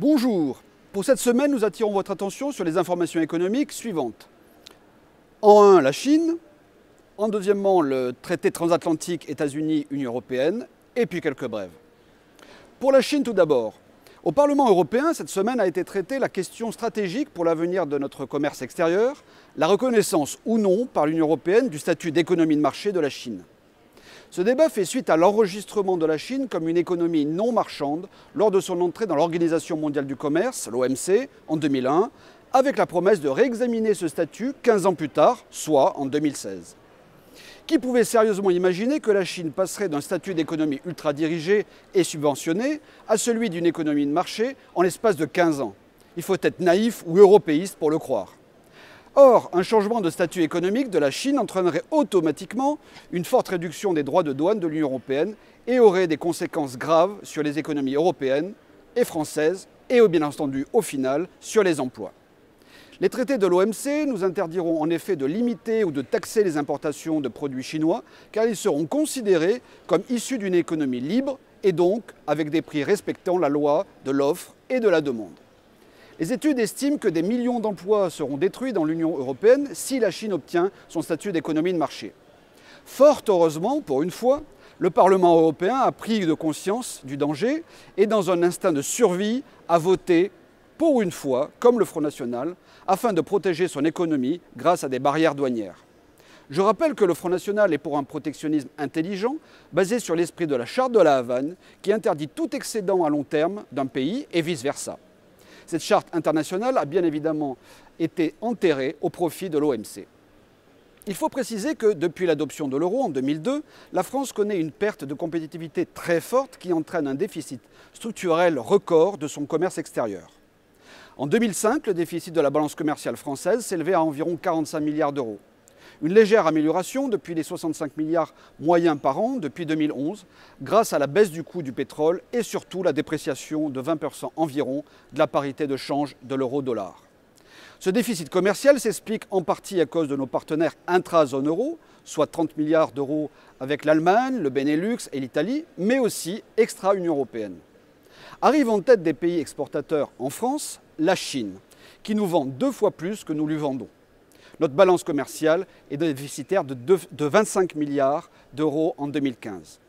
Bonjour. Pour cette semaine, nous attirons votre attention sur les informations économiques suivantes. En 1, la Chine. En deuxièmement, le traité transatlantique États-Unis-Union européenne. Et puis quelques brèves. Pour la Chine tout d'abord. Au Parlement européen, cette semaine a été traitée la question stratégique pour l'avenir de notre commerce extérieur, la reconnaissance ou non par l'Union européenne du statut d'économie de marché de la Chine. Ce débat fait suite à l'enregistrement de la Chine comme une économie non marchande lors de son entrée dans l'Organisation mondiale du commerce, l'OMC, en 2001, avec la promesse de réexaminer ce statut 15 ans plus tard, soit en 2016. Qui pouvait sérieusement imaginer que la Chine passerait d'un statut d'économie ultra-dirigée et subventionnée à celui d'une économie de marché en l'espace de 15 ans? Il faut être naïf ou européiste pour le croire. Or, un changement de statut économique de la Chine entraînerait automatiquement une forte réduction des droits de douane de l'Union européenne et aurait des conséquences graves sur les économies européennes et françaises et bien entendu, au final, sur les emplois. Les traités de l'OMC nous interdiront en effet de limiter ou de taxer les importations de produits chinois car ils seront considérés comme issus d'une économie libre et donc avec des prix respectant la loi de l'offre et de la demande. Les études estiment que des millions d'emplois seront détruits dans l'Union européenne si la Chine obtient son statut d'économie de marché. Fort heureusement, pour une fois, le Parlement européen a pris de conscience du danger et dans un instinct de survie a voté, pour une fois, comme le Front National, afin de protéger son économie grâce à des barrières douanières. Je rappelle que le Front National est pour un protectionnisme intelligent, basé sur l'esprit de la Charte de la Havane, qui interdit tout excédent à long terme d'un pays et vice-versa. Cette charte internationale a bien évidemment été enterrée au profit de l'OMC. Il faut préciser que depuis l'adoption de l'euro en 2002, la France connaît une perte de compétitivité très forte qui entraîne un déficit structurel record de son commerce extérieur. En 2005, le déficit de la balance commerciale française s'élevait à environ 45 milliards d'euros. Une légère amélioration depuis les 65 milliards moyens par an depuis 2011, grâce à la baisse du coût du pétrole et surtout la dépréciation de 20% environ de la parité de change de l'euro-dollar. Ce déficit commercial s'explique en partie à cause de nos partenaires intra-zone euro, soit 30 milliards d'euros avec l'Allemagne, le Benelux et l'Italie, mais aussi extra-Union européenne. Arrive en tête des pays exportateurs en France, la Chine, qui nous vend 2 fois plus que nous lui vendons. Notre balance commerciale est déficitaire de 25 milliards d'euros en 2015.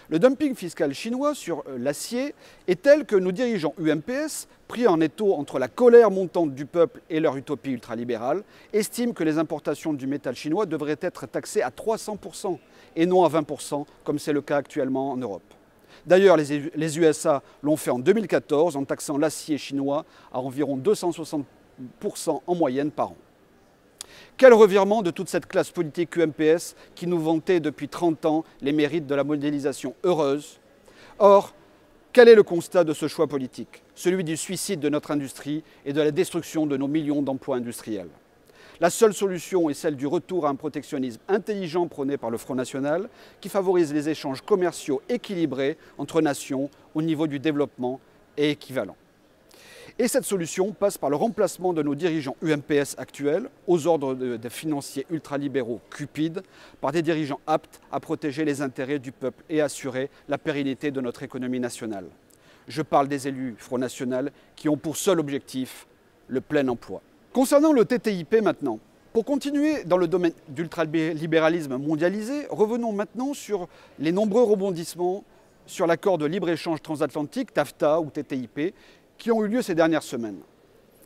Le dumping fiscal chinois sur l'acier est tel que nos dirigeants UMPS, pris en étau entre la colère montante du peuple et leur utopie ultralibérale, estiment que les importations du métal chinois devraient être taxées à 300% et non à 20% comme c'est le cas actuellement en Europe. D'ailleurs, les USA l'ont fait en 2014 en taxant l'acier chinois à environ 260% en moyenne par an. Quel revirement de toute cette classe politique UMPS qui nous vantait depuis 30 ans les mérites de la mondialisation heureuse. Or, quel est le constat de ce choix politique? Celui du suicide de notre industrie et de la destruction de nos millions d'emplois industriels. La seule solution est celle du retour à un protectionnisme intelligent prôné par le Front National qui favorise les échanges commerciaux équilibrés entre nations au niveau du développement et équivalent. Et cette solution passe par le remplacement de nos dirigeants UMPS actuels, aux ordres des financiers ultralibéraux cupides, par des dirigeants aptes à protéger les intérêts du peuple et assurer la pérennité de notre économie nationale. Je parle des élus Front National qui ont pour seul objectif le plein emploi. Concernant le TTIP maintenant, pour continuer dans le domaine d'ultralibéralisme mondialisé, revenons maintenant sur les nombreux rebondissements sur l'accord de libre-échange transatlantique, TAFTA ou TTIP, qui ont eu lieu ces dernières semaines.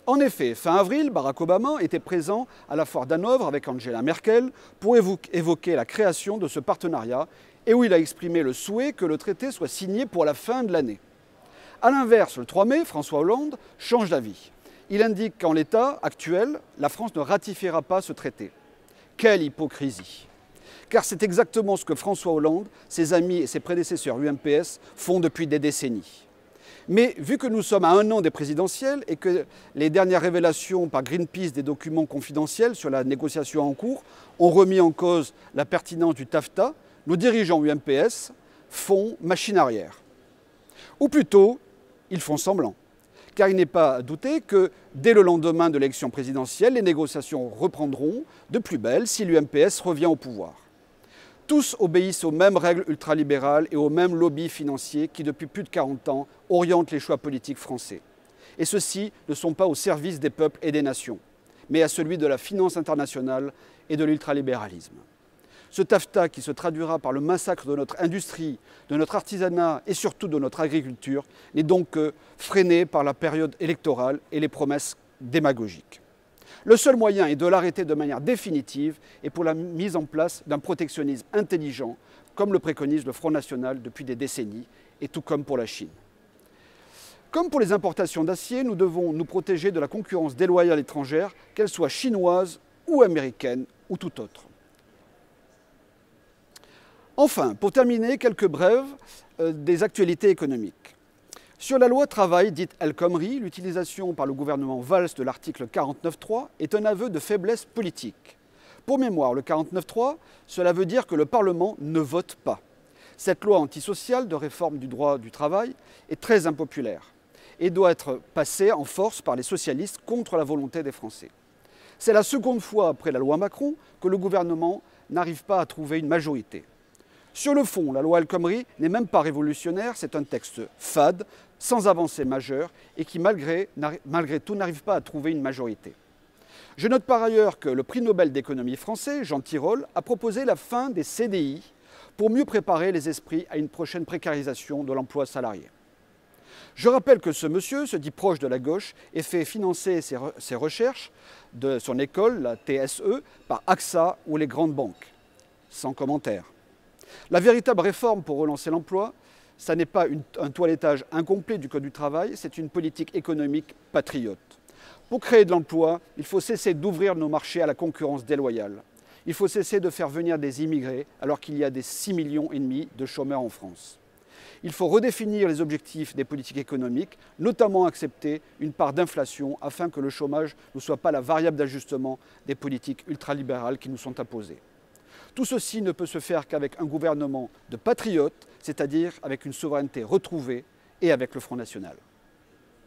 En effet, fin avril, Barack Obama était présent à la foire d'Hanovre avec Angela Merkel pour évoquer la création de ce partenariat et où il a exprimé le souhait que le traité soit signé pour la fin de l'année. A l'inverse, le 3 mai, François Hollande change d'avis. Il indique qu'en l'état actuel, la France ne ratifiera pas ce traité. Quelle hypocrisie! Car c'est exactement ce que François Hollande, ses amis et ses prédécesseurs UMPS font depuis des décennies. Mais vu que nous sommes à 1 an des présidentielles et que les dernières révélations par Greenpeace des documents confidentiels sur la négociation en cours ont remis en cause la pertinence du TAFTA, nos dirigeants UMPS font machine arrière. Ou plutôt, ils font semblant. Car il n'est pas à douter que dès le lendemain de l'élection présidentielle, les négociations reprendront de plus belle si l'UMPS revient au pouvoir. Tous obéissent aux mêmes règles ultralibérales et aux mêmes lobbies financiers qui, depuis plus de 40 ans, orientent les choix politiques français. Et ceux-ci ne sont pas au service des peuples et des nations, mais à celui de la finance internationale et de l'ultralibéralisme. Ce TAFTA, qui se traduira par le massacre de notre industrie, de notre artisanat et surtout de notre agriculture, n'est donc que freiné par la période électorale et les promesses démagogiques. Le seul moyen est de l'arrêter de manière définitive et pour la mise en place d'un protectionnisme intelligent, comme le préconise le Front National depuis des décennies, et tout comme pour la Chine. Comme pour les importations d'acier, nous devons nous protéger de la concurrence déloyale étrangère, qu'elle soit chinoise ou américaine ou toute autre. Enfin, pour terminer, quelques brèves des actualités économiques. Sur la loi travail dite El Khomri, l'utilisation par le gouvernement Valls de l'article 49.3 est un aveu de faiblesse politique. Pour mémoire, le 49.3, cela veut dire que le Parlement ne vote pas. Cette loi antisociale de réforme du droit du travail est très impopulaire et doit être passée en force par les socialistes contre la volonté des Français. C'est la seconde fois après la loi Macron que le gouvernement n'arrive pas à trouver une majorité. Sur le fond, la loi El Khomri n'est même pas révolutionnaire, c'est un texte fade, sans avancée majeure et qui, malgré tout, n'arrive pas à trouver une majorité. Je note par ailleurs que le prix Nobel d'économie français, Jean Tirole, a proposé la fin des CDI pour mieux préparer les esprits à une prochaine précarisation de l'emploi salarié. Je rappelle que ce monsieur se dit proche de la gauche et fait financer ses recherches de son école, la TSE, par AXA ou les grandes banques. Sans commentaire. La véritable réforme pour relancer l'emploi, ça n'est pas un toilettage incomplet du Code du travail, c'est une politique économique patriote. Pour créer de l'emploi, il faut cesser d'ouvrir nos marchés à la concurrence déloyale. Il faut cesser de faire venir des immigrés alors qu'il y a des 6,5 millions de chômeurs en France. Il faut redéfinir les objectifs des politiques économiques, notamment accepter une part d'inflation afin que le chômage ne soit pas la variable d'ajustement des politiques ultralibérales qui nous sont imposées. Tout ceci ne peut se faire qu'avec un gouvernement de patriotes, c'est-à-dire avec une souveraineté retrouvée et avec le Front National.